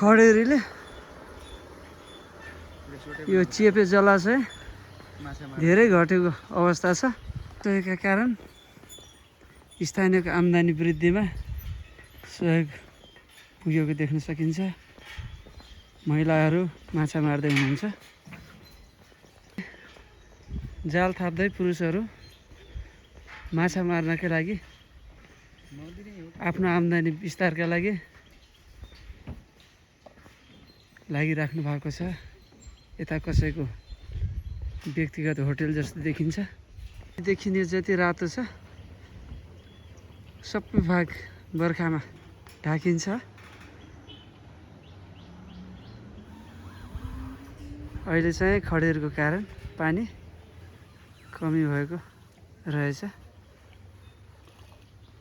खडेरीले यो चेपे जलाशय धेरै घटेको अवस्था छ। त्यसका कारण स्थानीयको आम्दानी वृद्धिमा सहयोग पुगेको देख्न सकिन्छ। महिलाहरू माछा मार्दै हुनुहुन्छ। जाल थाप्दै पुरुषहरू माछा मार्नका लागि आफ्नो आम्दानी विस्तारका लागि लागिराख्नु भएको छ। यता कसैको व्यक्तिगत होटल जस्तो देखिन्छ। देखिने जति रातो छ सबै भाग बर्खामा ढाकिन्छ। अहिले चाहिँ खडेरीको कारण पानी कमी भएको रहेछ।